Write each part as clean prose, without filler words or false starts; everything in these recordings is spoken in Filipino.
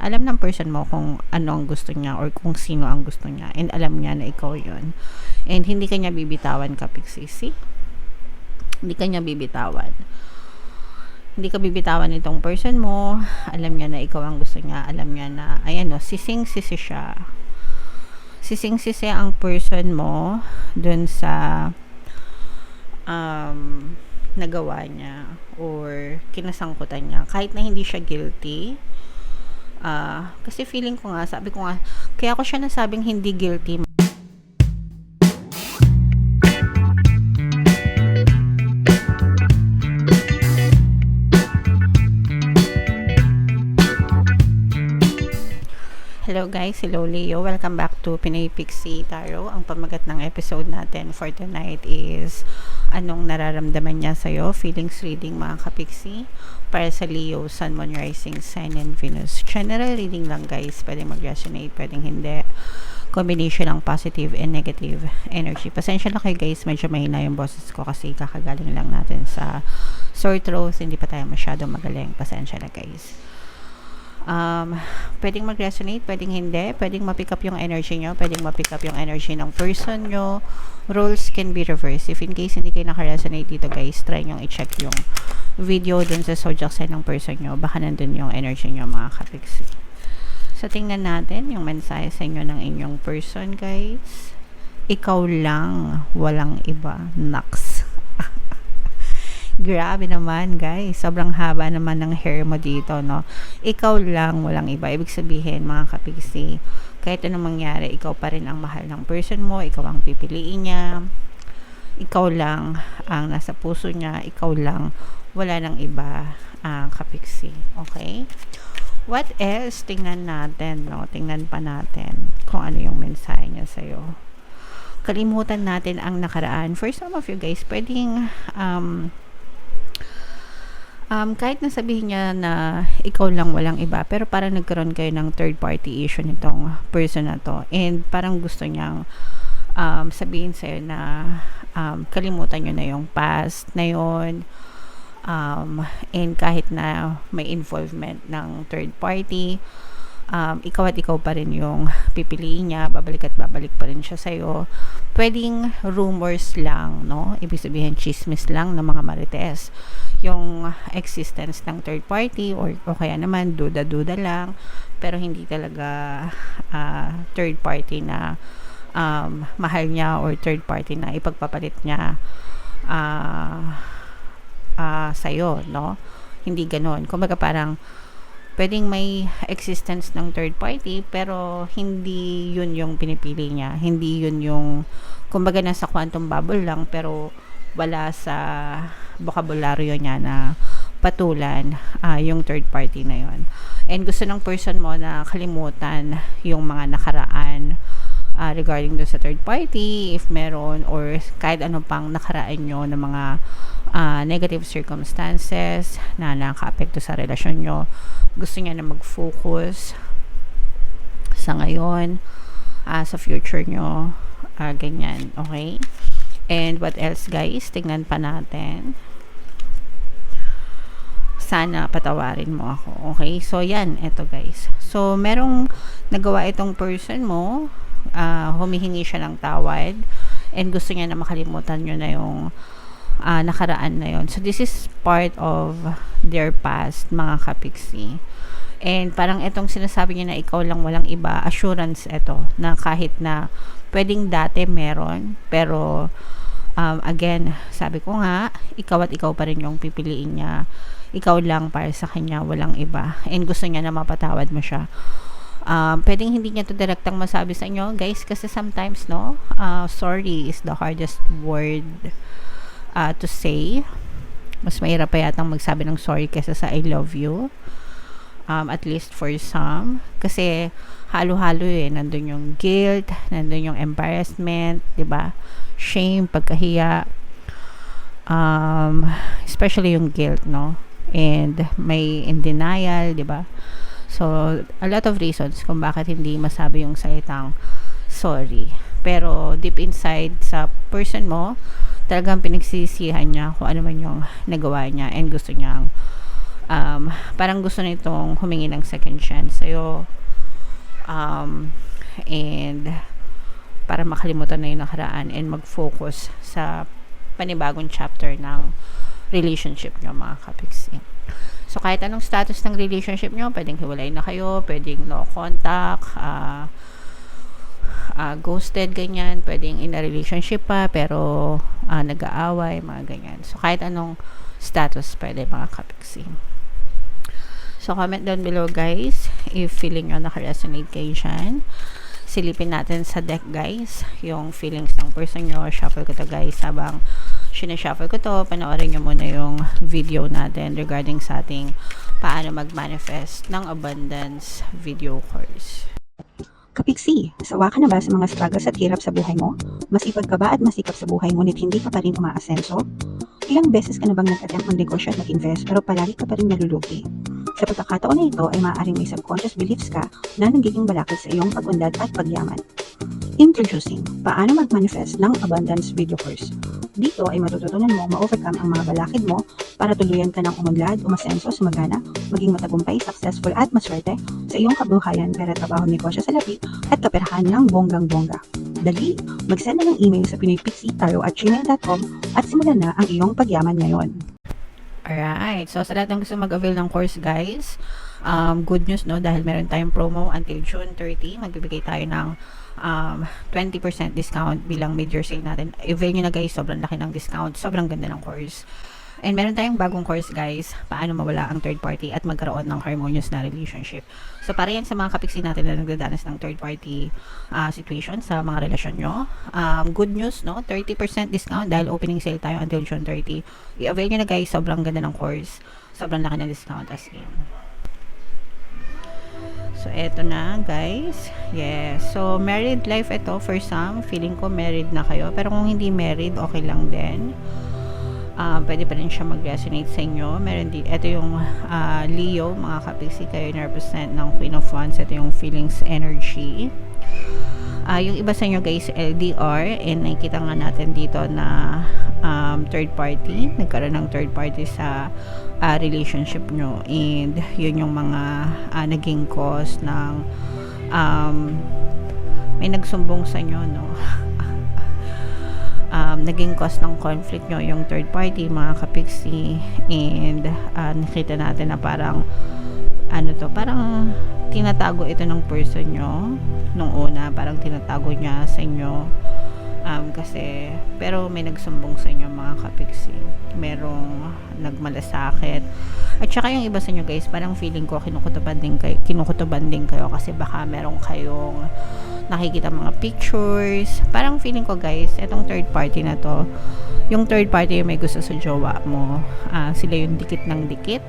Alam ng person mo kung ano ang gusto niya or kung sino ang gusto niya, and alam niya na ikaw yun. And hindi ka niya bibitawan, kapiksisi. Hindi ka niya bibitawan. Hindi ka bibitawan itong person mo. Alam niya na ikaw ang gusto niya. Alam niya na, ayan o, sising-sisi siya. Sising-sisi ang person mo dun sa nagawa niya or kinasangkutan niya. Kahit na hindi siya guilty. Kasi feeling ko nga, sabi ko nga, kaya ko siya nasabing hindi guilty. Hello guys, hello Leo. Welcome back to Pinay Pixie Tarot. Ang pamagat ng episode natin for tonight is anong nararamdaman niya sa'yo? Feelings reading mga kapixie para sa Leo, Sun, Moon, Rising, Sign, and Venus. General reading lang guys. Pwedeng mag-resonate, pwedeng hindi. Combination ng positive and negative energy. Pasensya na kayo guys, medyo mahina yung boses ko kasi kakagaling lang natin sa sore throat. Hindi pa tayo masyadong magaling. Pasensya na guys. Pwedeng mag-resonate, pwedeng hindi, pwedeng ma-pick up yung energy nyo, pwedeng ma-pick up yung energy ng person nyo. Roles can be reversed. If in case hindi kayo naka-resonate dito guys, try nyo i-check yung video dun sa zodiac sign ng person nyo, baka nandun yung energy nyo mga kapiksi. So tingnan natin yung mensahe sa inyo ng inyong person guys. Ikaw lang, walang iba. Naks. Grabe naman guys, sobrang haba naman ng hair mo dito, no? Ikaw lang, walang iba. Ibig sabihin mga kapiksi, kahit anong mangyari, ikaw pa rin ang mahal ng person mo, ikaw ang pipiliin niya, ikaw lang ang nasa puso niya, ikaw lang, wala nang iba ang kapiksi. Okay? What else? Tingnan natin, no? Tingnan pa natin kung ano yung mensahe niya sa'yo. Kalimutan natin ang nakaraan. For some of you guys, pwedeng kahit na sabihin niya na ikaw lang walang iba, pero parang nagkaroon kayo ng third party issue nitong person na to, and parang gusto niyang sabihin sa'yo na kalimutan nyo na yung past na yun, and kahit na may involvement ng third party, ikaw at ikaw pa rin yung pipiliin niya, babalik at babalik pa rin siya sa'yo. Pwedeng rumors lang, no? Ibig sabihin chismis lang ng mga marites yung existence ng third party, or kaya naman duda-duda lang, pero hindi talaga third party na mahal niya, or third party na ipagpapalit niya sa'yo, no? Hindi ganon. Kumbaga parang pwedeng may existence ng third party, pero hindi yun yung pinipili niya. Hindi yun yung, kumbaga nasa quantum bubble lang, pero wala sa bokabularyo niya na patulan yung third party na yun. And gusto ng person mo na kalimutan yung mga nakaraan regarding do sa third party, if meron, or kahit ano pang nakaraan nyo ng mga negative circumstances na nakaka-apekto sa relasyon nyo. Gusto niya na mag-focus sa ngayon, sa future nyo, ganyan, okay? And what else guys? Tingnan pa natin. Sana patawarin mo ako, okay? So yan, eto guys. So merong nagawa itong person mo, humihingi siya ng tawad, and gusto niya na makalimutan nyo na yung nakaraan na yon. So this is part of their past mga kapiksi. And parang itong sinasabi niya na ikaw lang walang iba, assurance ito, na kahit na pwedeng dati meron, pero again, sabi ko nga, ikaw at ikaw pa rin yung pipiliin niya. Ikaw lang para sa kanya, walang iba. And gusto niya na mapatawad mo siya. Pwedeng hindi niya to direktang masabi sa inyo guys, kasi sometimes, no, sorry is the hardest word to say. Mas mahirap pa yatang magsabi ng sorry kaysa sa I love you, at least for some, kasi halo-halo nandun yung guilt, nandun yung embarrassment, diba, shame, pagkahiya, especially yung guilt, no, and may in denial, diba. So a lot of reasons kung bakit hindi masabi yung salitang sorry, pero deep inside sa person mo, talagang pinagsisihan niya kung ano man yung nagawa niya, and gusto niyang parang gusto nitong humingi ng second chance sa'yo, and para makalimutan na yung nakaraan and mag-focus sa panibagong chapter ng relationship nyo, mga kapiksi. So, kahit anong status ng relationship nyo, pwedeng hiwalay na kayo, pwedeng no contact, ghosted, ganyan, pwedeng in a relationship pa, pero nag-aaway, mga ganyan. So, kahit anong status pwede, mga kapiksi. So, comment down below, guys, if feeling nyo naka-resonate kayo dyan. Silipin natin sa deck, guys, yung feelings ng person nyo. Shuffle ko to, guys, habang sinashuffle ko to, panoorin nyo muna yung video natin regarding sa ating paano mag-manifest ng abundance video course. Kapiksi, sawa ka na ba sa mga struggles at hirap sa buhay mo? Masipag ka ba at masikap sa buhay ngunit hindi ka pa rin umaasenso? Ilang beses ka na bang nag-attempt mag-negosyo at mag-invest pero palagi ka pa rin nalulugi? Sa pagkakataon na ito ay maaaring may subconscious beliefs ka na nagiging balakid sa iyong pag-unlad at pagyaman. Introducing, paano mag-manifest ng abundance video course. Dito ay matututunan mo ma-overcome ang mga balakid mo para tuluyan ka ng umunlad, umasenso, sumagana, maging matagumpay, successful at maswerte sa iyong kabuhayan, pera, trabaho, negosyo sa lapi at kaperahan ng bonggang-bongga. Dali, mag-send na ng email sa pinoypixie@gmail.com at simulan na ang iyong pagyaman ngayon. Alright, so sa lahat ng gusto mag-avail ng course, guys, good news, no, dahil meron tayong promo until June 30, magbibigay tayo ng 20% discount bilang major sale natin. Avail nyo na, guys, sobrang laki ng discount, sobrang ganda ng course. And meron tayong bagong course, guys, paano mawala ang third party at magkaroon ng harmonious na relationship. So, para yan sa mga kapiksi natin na nagdadanas ng third party situation sa mga relasyon nyo. Good news, no? 30% discount dahil opening sale tayo until June 30. I-avail nyo na, guys, sobrang ganda ng course. Sobrang laki ng discount as in. So, eto na, guys. Yes. So, married life ito for some. Feeling ko married na kayo. Pero kung hindi married, okay lang din. Pwede pa rin siya mag-resonate sa inyo. Meron din, ito yung Leo, mga kapiksi, kayo na-represent ng Queen of Wands. Ito yung feelings energy. Yung iba sa inyo, guys, LDR, and nakikita nga natin dito na third party, nagkaroon ng third party sa relationship nyo, and yun yung mga naging cause ng may nagsumbong sa inyo, no? Naging cause ng conflict nyo yung third party, mga kapiksi, and nakita natin na parang parang tinatago ito ng person nyo nung una, parang tinatago niya sa inyo kasi, pero may nagsumbong sa inyo, mga kapiksi, merong nagmalasakit, at saka yung iba sa inyo, guys, parang feeling ko kinukutuban din kayo kasi baka merong kayong nakikita mga pictures. Parang feeling ko, guys, etong third party na to, yung third party yung may gusto sa jowa mo, sila yung dikit ng dikit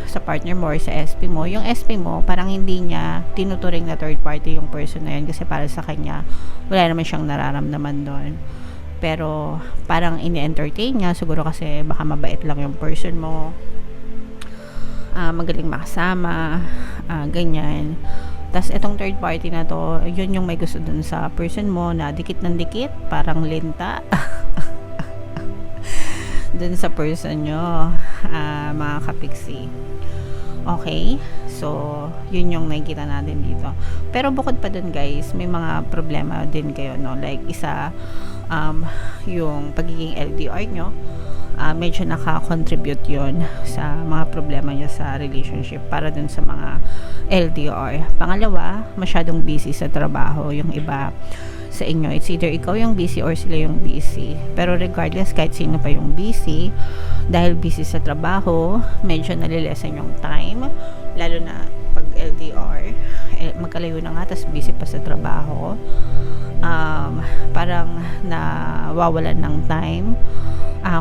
sa partner mo or sa SP mo. Yung SP mo, parang hindi niya tinuturing na third party yung person na yun kasi para sa kanya wala naman siyang nararamdaman doon, pero parang ini-entertain niya siguro kasi baka mabait lang yung person mo, magaling makasama, ganyan. Tas itong third party na to, yun yung may gusto dun sa person mo na dikit ng dikit, parang linta dun sa person nyo, mga kapiksi. Okay, so yun yung nakikita natin dito. Pero bukod pa dun, guys, may mga problema din kayo, no? Like isa, yung pagiging LDR nyo, medyo naka-contribute yon sa mga problema niya sa relationship para dun sa mga LDR. Pangalawa, masyadong busy sa trabaho yung iba sa inyo. It's either ikaw yung busy or sila yung busy. Pero regardless, kahit sino pa yung busy, dahil busy sa trabaho, medyo nalilesen yung time, lalo na pag LDR, magkalayo na nga, tas busy pa sa trabaho, parang nawawalan ng time,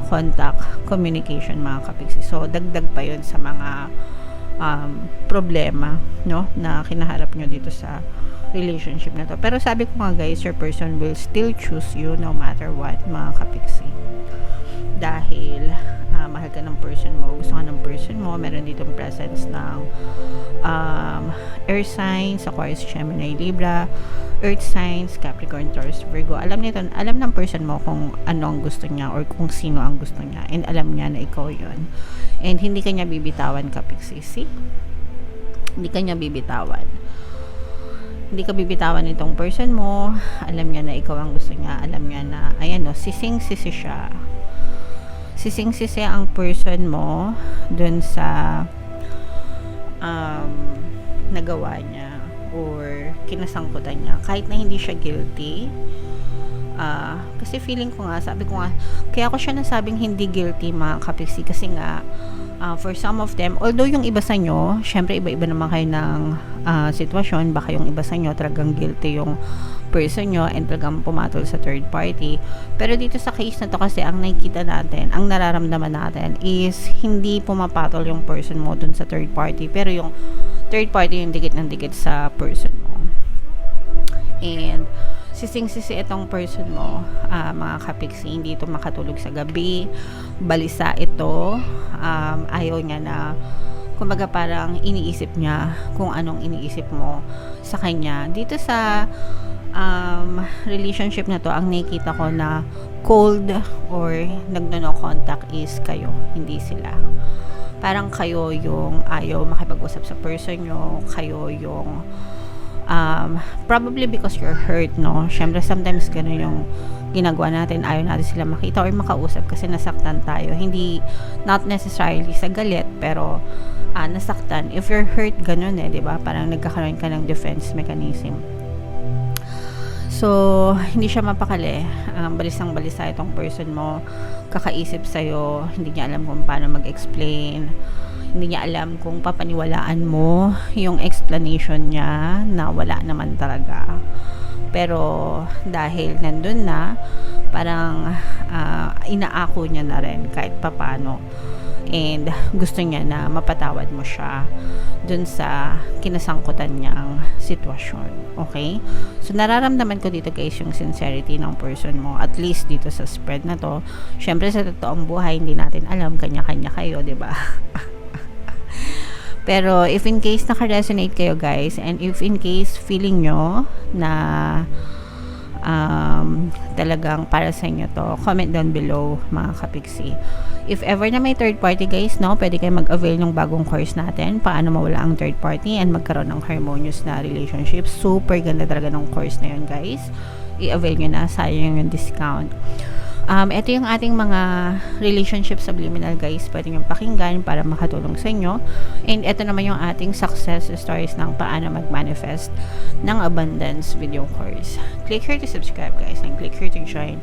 contact, communication, mga kapiksi. So, dagdag pa yun sa mga problema, no, na kinaharap nyo dito sa relationship na to. Pero sabi ko nga, guys, your person will still choose you no matter what, mga kapiksi. Dahil mahal ka ng person mo, gusto ka ng person mo, meron dito presence ng air signs, Aquarius, Gemini, Libra, Earth signs, Capricorn, Taurus, Virgo, alam ng person mo kung ano ang gusto niya or kung sino ang gusto niya, and alam niya na ikaw yun, and hindi ka niya bibitawan, Kapiksi. Hindi ka niya bibitawan. Hindi ka bibitawan itong person mo. Alam niya na ikaw ang gusto niya. Alam niya na, ayan o, sising-sisi siya. Sising-sisi ang person mo dun sa nagawa niya or kinasangkutan niya. Kahit na hindi siya guilty. Kasi feeling ko nga, sabi ko nga, kaya ako siya nasabing hindi guilty, mga Kapiksi, kasi nga, for some of them, although yung iba sa nyo, syempre iba-iba naman kayo ng sitwasyon, baka yung iba sa nyo talagang guilty yung person nyo and talagang pumatol sa third party. Pero dito sa case na to kasi, ang nakikita natin, ang nararamdaman natin is hindi pumapatol yung person mo dun sa third party, pero yung third party yung dikit ng dikit sa person mo. And sising-sisi itong person mo, mga Kapiksi, hindi ito makatulog sa gabi, balisa ito, ayaw niya na, kumbaga parang iniisip niya kung anong iniisip mo sa kanya. Dito sa relationship na to, ang nakikita ko na cold or nagno-no contact is kayo, hindi sila. Parang kayo yung ayaw makipag-usap sa person nyo, kayo yung probably because you're hurt, no? Syempre, sometimes ganun yung ginagawa natin, ayaw natin sila makita or makausap kasi nasaktan tayo. Hindi, not necessarily sa galit, pero nasaktan. If you're hurt, ganun diba? Parang nagkakaroon ka ng defense mechanism. So, hindi siya mapakali. Balisang-balisa itong person mo. Kakaisip sa'yo, hindi niya alam kung paano mag-explain. Hindi niya alam kung papaniwalaan mo yung explanation niya na wala naman talaga. Pero dahil nandun na, parang inaako niya na rin kahit papano. And gusto niya na mapatawad mo siya dun sa kinasangkutan niyang sitwasyon. Okay? So, nararamdaman ko dito guys yung sincerity ng person mo. At least dito sa spread na to. Syempre sa totoong buhay, hindi natin alam, kanya-kanya kayo, diba? Pero if in case naka-resonate kayo guys, and if in case feeling nyo na talagang para sa inyo to, comment down below, mga Kapiksi. If ever na may third party guys, no, pwede kayo mag-avail ng bagong course natin, paano mawala ang third party and magkaroon ng harmonious na relationship. Super ganda talaga ng course na yun guys. I-avail nyo na, sayang yung discount. Ito yung ating mga relationship subliminal guys, pwede nyo pakinggan para makatulong sa inyo. And ito naman yung ating success stories ng paano mag-manifest ng abundance video course. Click here to subscribe guys, and click here to join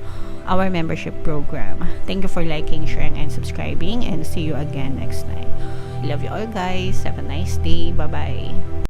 our membership program. Thank you for liking, sharing, and subscribing, and see you again next time. Love you all guys. Have a nice day. Bye-bye.